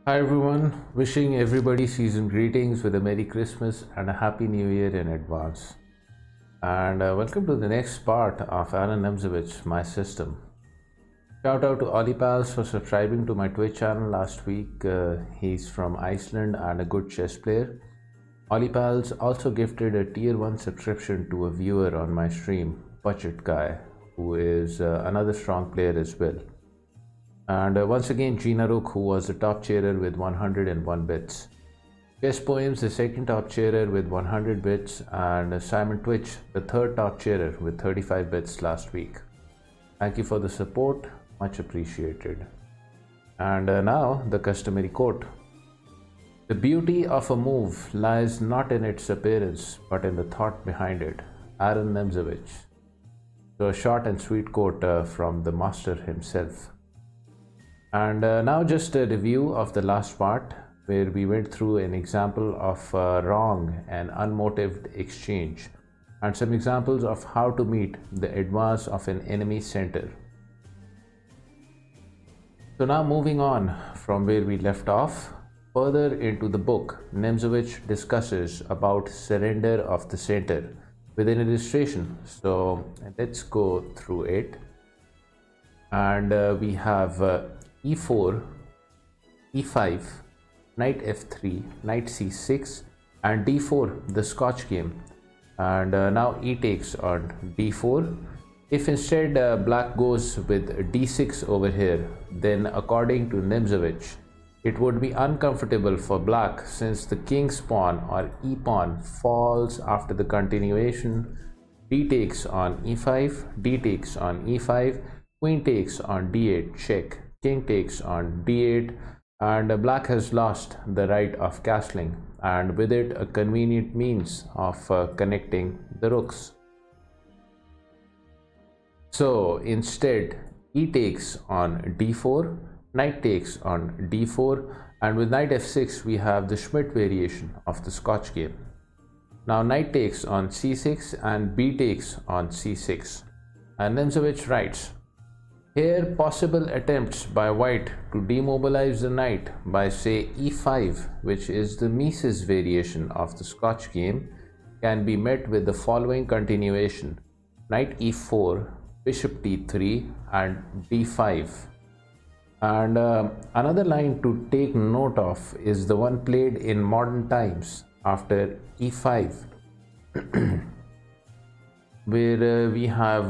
Hi everyone, wishing everybody season greetings with a Merry Christmas and a Happy New Year in advance. And welcome to the next part of Alan Nemzovich, My System. Shout out to Olipals for subscribing to my Twitch channel last week. He's from Iceland and a good chess player. Olipals also gifted a tier 1 subscription to a viewer on my stream, Budget Guy, who is another strong player as well. And once again, Gina Rook, who was the top chairer with 101 bits. Chess Poems, the second top chairer with 100 bits, and Simon Twitch, the third top chairer with 35 bits last week. Thank you for the support, much appreciated. And now, the customary quote. The beauty of a move lies not in its appearance, but in the thought behind it. Alan Nemzovich. So a short and sweet quote from the master himself. And now just a review of the last part where we went through an example of wrong and unmotivated exchange and some examples of how to meet the advance of an enemy center. So now moving on from where we left off, further into the book, Nemzovich discusses about surrender of the center with an illustration. So let's go through it. And we have e4, e5, knight f3, knight c6, and d4, the Scotch game. And now e takes on d4. If instead black goes with d6 over here, then according to Nemzovich, it would be uncomfortable for black since the king's pawn or e pawn falls after the continuation. D takes on e5, d takes on e5, queen takes on d8, check. King takes on d8, and black has lost the right of castling, and with it a convenient means of connecting the rooks. So instead, e takes on d4, knight takes on d4, and with knight f6 we have the Schmidt variation of the Scotch game. Now knight takes on c6 and b takes on c6, and Nemzovich writes, here, possible attempts by white to demobilize the knight by say e5, which is the Mises variation of the Scotch game, can be met with the following continuation: knight e4, bishop d3, and d5. And another line to take note of is the one played in modern times after e5, where we have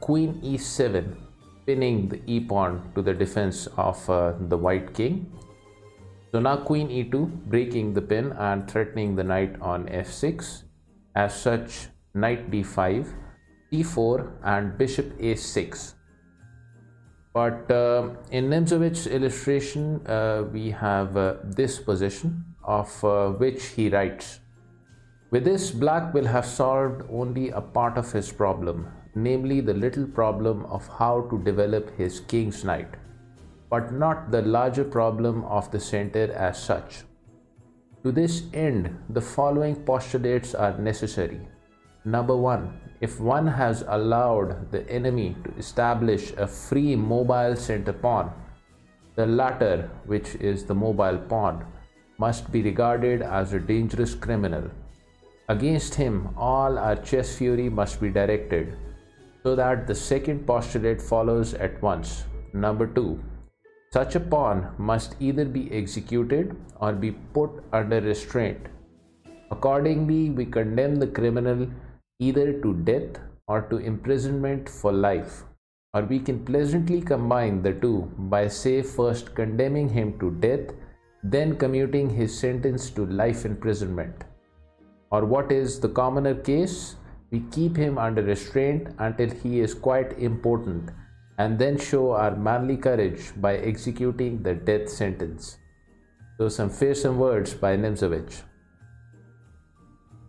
queen e7, pinning the e pawn to the defense of the white king. So now queen e2, breaking the pin and threatening the knight on f6. As such, knight d5, e4, and bishop a6. But in Nemzovich's illustration, we have this position, of which he writes, with this, black will have solved only a part of his problem, namely the little problem of how to develop his king's knight, but not the larger problem of the center as such. To this end, the following postulates are necessary. Number 1, if one has allowed the enemy to establish a free mobile center pawn, the latter, which is the mobile pawn, must be regarded as a dangerous criminal. Against him, all our chess fury must be directed, so that the second postulate follows at once. Number 2, such a pawn must either be executed or be put under restraint. Accordingly, we condemn the criminal either to death or to imprisonment for life, or we can pleasantly combine the two by say first condemning him to death, then commuting his sentence to life imprisonment. Or what is the commoner case? We keep him under restraint until he is quite impotent, and then show our manly courage by executing the death sentence. So some fearsome words by Nemzovich.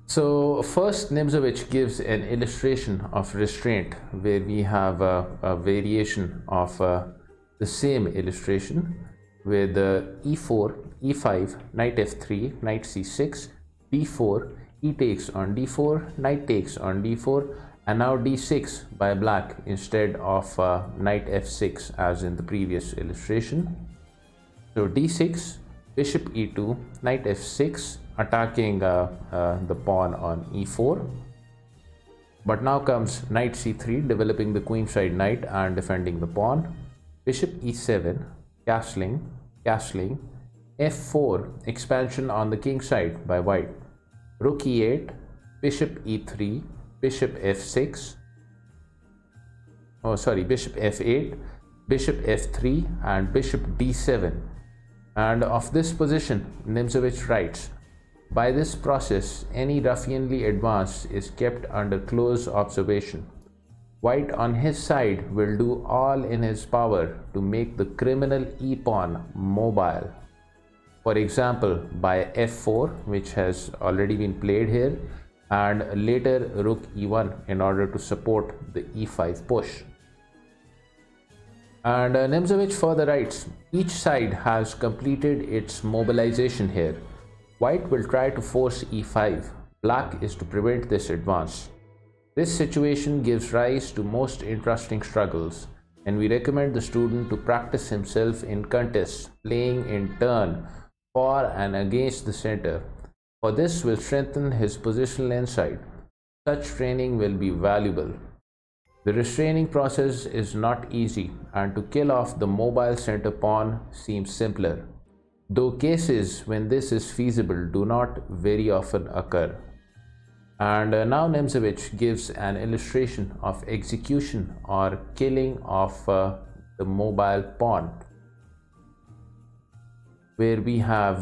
So first, Nemzovich gives an illustration of restraint where we have a variation of the same illustration with e4, e5, knight f3, knight c6, d4, e takes on d4, knight takes on d4, and now d6 by black instead of knight f6 as in the previous illustration. So d6, bishop e2, knight f6, attacking the pawn on e4. But now comes knight c3, developing the queenside knight and defending the pawn. Bishop e7, castling, f4, expansion on the king side by white. Rook e8, bishop e3, bishop f6, bishop f8, bishop f3, and bishop d7. And of this position, Nimzowitsch writes, by this process, any ruffianly advance is kept under close observation. White on his side will do all in his power to make the criminal e-pawn mobile. For example, by f4, which has already been played here, and later rook e1 in order to support the e5 push. And Nimzowitsch further writes, each side has completed its mobilization here. White will try to force e5. Black is to prevent this advance. This situation gives rise to most interesting struggles, and we recommend the student to practice himself in contests, playing in turn for and against the center, for this will strengthen his positional insight. Such training will be valuable. The restraining process is not easy, and to kill off the mobile center pawn seems simpler, though cases when this is feasible do not very often occur. And now Nimzowitsch gives an illustration of execution or killing of the mobile pawn, where we have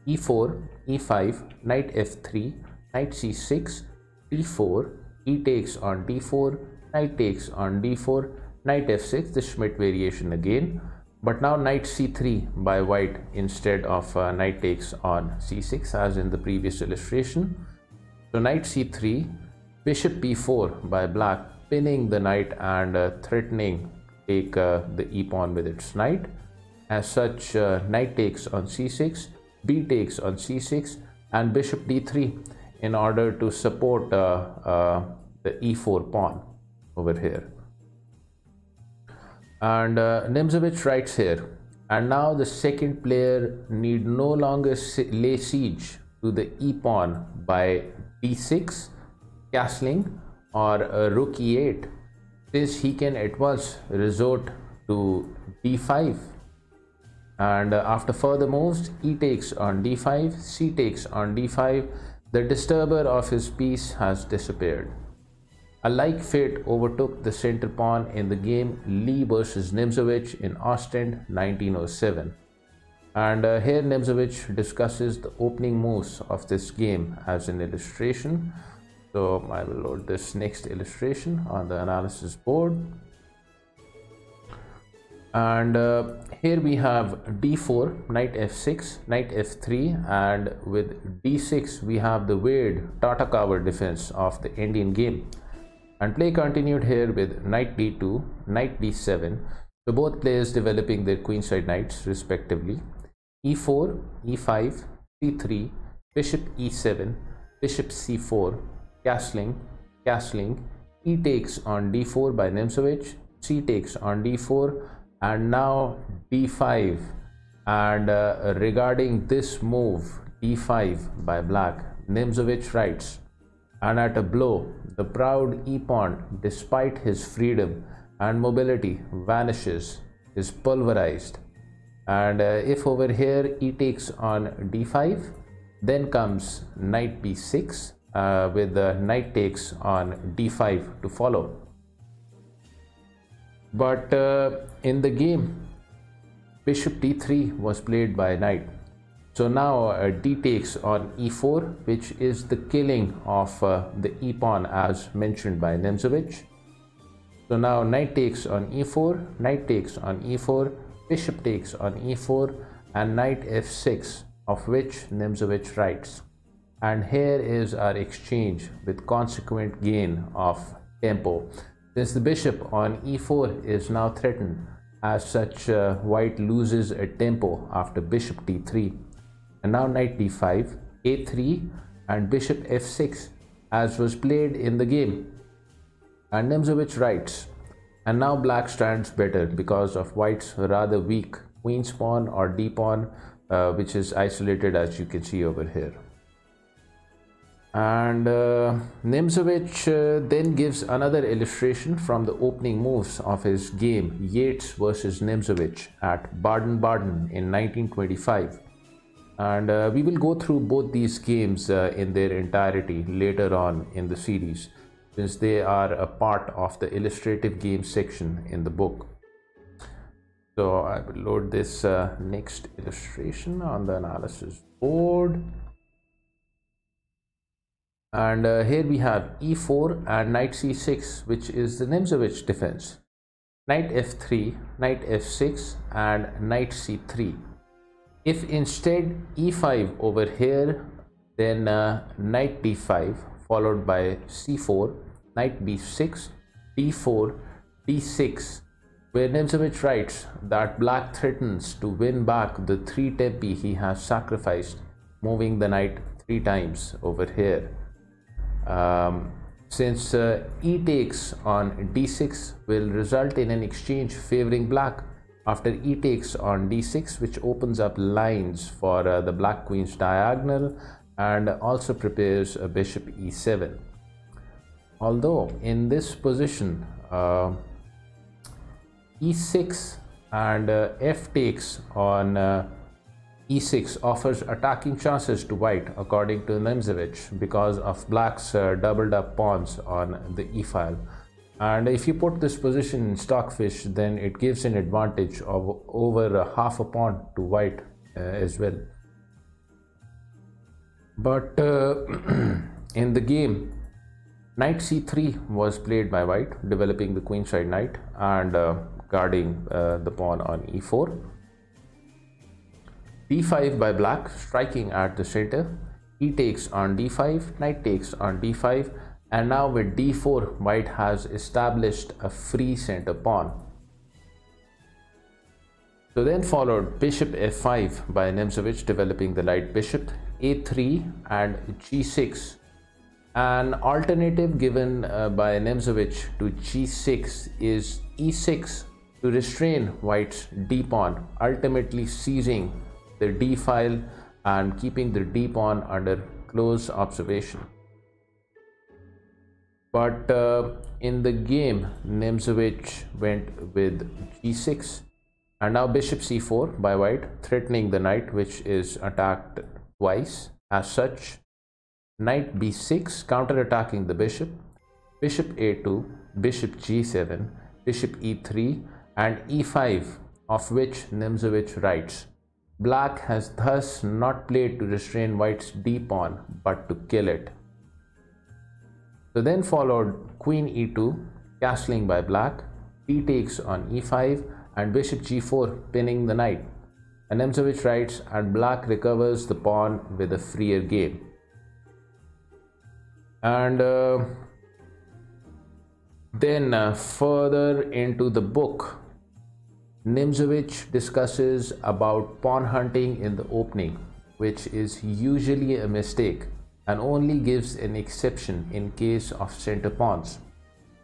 e4, e5, knight f3, knight c6, d4, e takes on d4, knight takes on d4, knight f6, the Schmidt variation again, but now knight c3 by white instead of knight takes on c6 as in the previous illustration. So knight c3, bishop b4 by black, pinning the knight and threatening take the e-pawn with its knight. As such, knight takes on c6, b takes on c6, and bishop d3 in order to support the e4 pawn over here. And Nimzowitsch writes here, and now the second player need no longer lay siege to the e-pawn by d6, castling, or rook e8, since he can at once resort to d5. And after further moves, e takes on d5, c takes on d5, the disturber of his peace has disappeared. A like fate overtook the center pawn in the game Lee versus Nimzowitsch in Ostend 1907. And here Nimzowitsch discusses the opening moves of this game as an illustration. So I will load this next illustration on the analysis board. And here we have d4, knight f6, knight f3, and with d6 we have the weird Tata cover defense of the Indian game. And play continued here with knight d2, knight d7, so both players developing their queenside knights respectively. e4, e5, c3, bishop e7, bishop c4, castling, e takes on d4 by Nimzowitsch, c takes on d4, and now d5. And regarding this move d5 by black, Nimzowitsch writes, and at a blow, the proud e-pawn, despite his freedom and mobility, vanishes, is pulverized. And if over here e takes on d5, then comes knight b6 with the knight takes on d5 to follow. But in the game, bishop d3 was played by knight. So now d takes on e4, which is the killing of the e-pawn as mentioned by Nimzowitsch. So now knight takes on e4, knight takes on e4, bishop takes on e4, and knight f6, of which Nimzowitsch writes. And here is our exchange with consequent gain of tempo. Since the bishop on e4 is now threatened, as such white loses a tempo after bishop d3. And now knight d5, a3, and bishop f6 as was played in the game. And Nimzowitsch writes, and now black stands better because of white's rather weak queen's pawn or d pawn which is isolated as you can see over here. And Nimzowitsch then gives another illustration from the opening moves of his game Yates versus Nimzowitsch at Baden-Baden in 1925. And we will go through both these games in their entirety later on in the series, since they are a part of the illustrative game section in the book. So I will load this next illustration on the analysis board. And here we have e4 and knight c6, which is the Nimzowitsch defense. Knight f3, knight f6 and knight c3. If instead e5 over here, then knight d5 followed by c4, knight b6, d4, d6, where Nimzowitsch writes that black threatens to win back the 3 tempi he has sacrificed, moving the knight 3 times over here. Since e takes on d6 will result in an exchange favoring black after e takes on d6, which opens up lines for the black queen's diagonal and also prepares a bishop e7. Although in this position e6 and f takes on e6 offers attacking chances to white according to Nimzowitsch because of black's doubled up pawns on the e file. And if you put this position in stockfish, then it gives an advantage of over half a pawn to white as well. But in the game, knight c3 was played by white, developing the queenside knight and guarding the pawn on e4. d5 by black, striking at the center. E takes on d5, knight takes on d5, and now with d4 white has established a free center pawn. So then followed bishop f5 by Nimzowitsch, developing the light bishop, a3 and g6. An alternative given by Nimzowitsch to g6 is e6 to restrain white's d pawn, ultimately seizing the d file and keeping the d pawn under close observation. But in the game, Nimzowitsch went with g6 and now bishop c4 by white, threatening the knight, which is attacked twice. As such, knight b6 counter-attacking the bishop, bishop a2, bishop g7, bishop e3 and e5, of which Nimzowitsch writes, black has thus not played to restrain white's d pawn but to kill it. So then followed queen e2, castling by black, d takes on e5 and bishop g4 pinning the knight. And Nimzowitsch writes, and black recovers the pawn with a freer game. And then further into the book, Nimzowitsch discusses about pawn hunting in the opening, which is usually a mistake and only gives an exception in case of center pawns.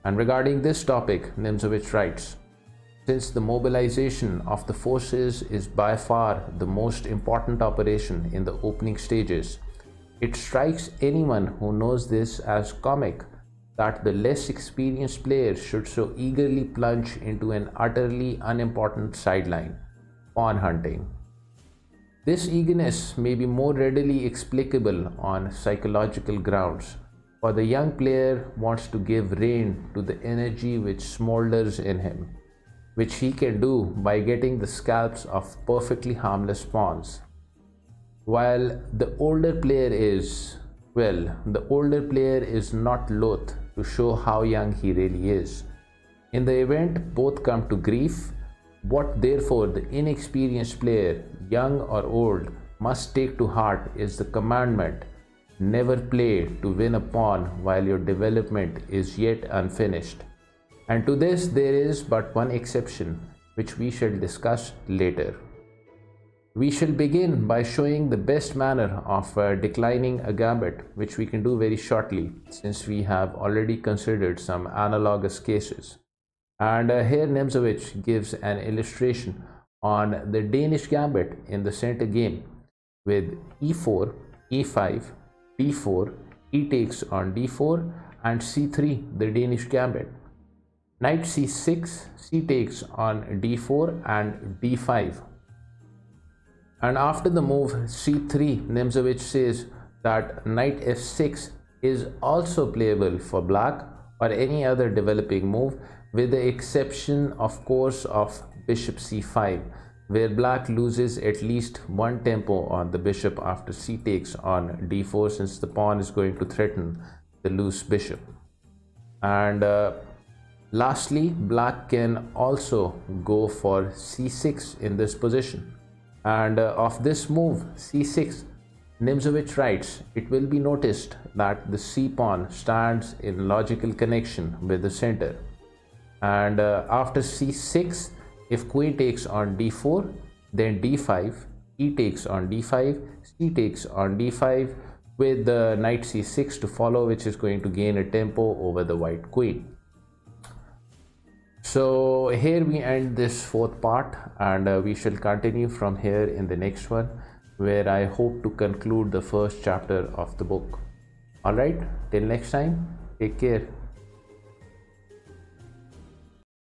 And regarding this topic, Nimzowitsch writes, since the mobilization of the forces is by far the most important operation in the opening stages, it strikes anyone who knows this as comic that the less experienced player should so eagerly plunge into an utterly unimportant sideline, pawn hunting. This eagerness may be more readily explicable on psychological grounds, for the young player wants to give rein to the energy which smolders in him, which he can do by getting the scalps of perfectly harmless pawns. While the older player is, not loath to show how young he really is. In the event both come to grief, what therefore the inexperienced player, young or old, must take to heart is the commandment, never play to win a pawn while your development is yet unfinished. And to this there is but one exception, which we shall discuss later. We shall begin by showing the best manner of declining a gambit, which we can do very shortly, since we have already considered some analogous cases. And here Nimzowitsch gives an illustration on the Danish gambit in the center game with e4, e5, d4, e takes on d4, and c3, the Danish gambit. Knight c6, c takes on d4 and d5. And after the move c3, Nimzowitsch says that knight f6 is also playable for black or any other developing move, with the exception of course of bishop c5, where black loses at least one tempo on the bishop after c takes on d4, since the pawn is going to threaten the loose bishop. And lastly, black can also go for c6 in this position. And of this move c6, Nimzowitsch writes, it will be noticed that the c-pawn stands in logical connection with the center. And after c6, if queen takes on d4, then d5, e takes on d5, c takes on d5, with the knight c6 to follow, which is going to gain a tempo over the white queen. So here we end this fourth part, and we shall continue from here in the next one, where I hope to conclude the first chapter of the book. Alright, till next time, take care.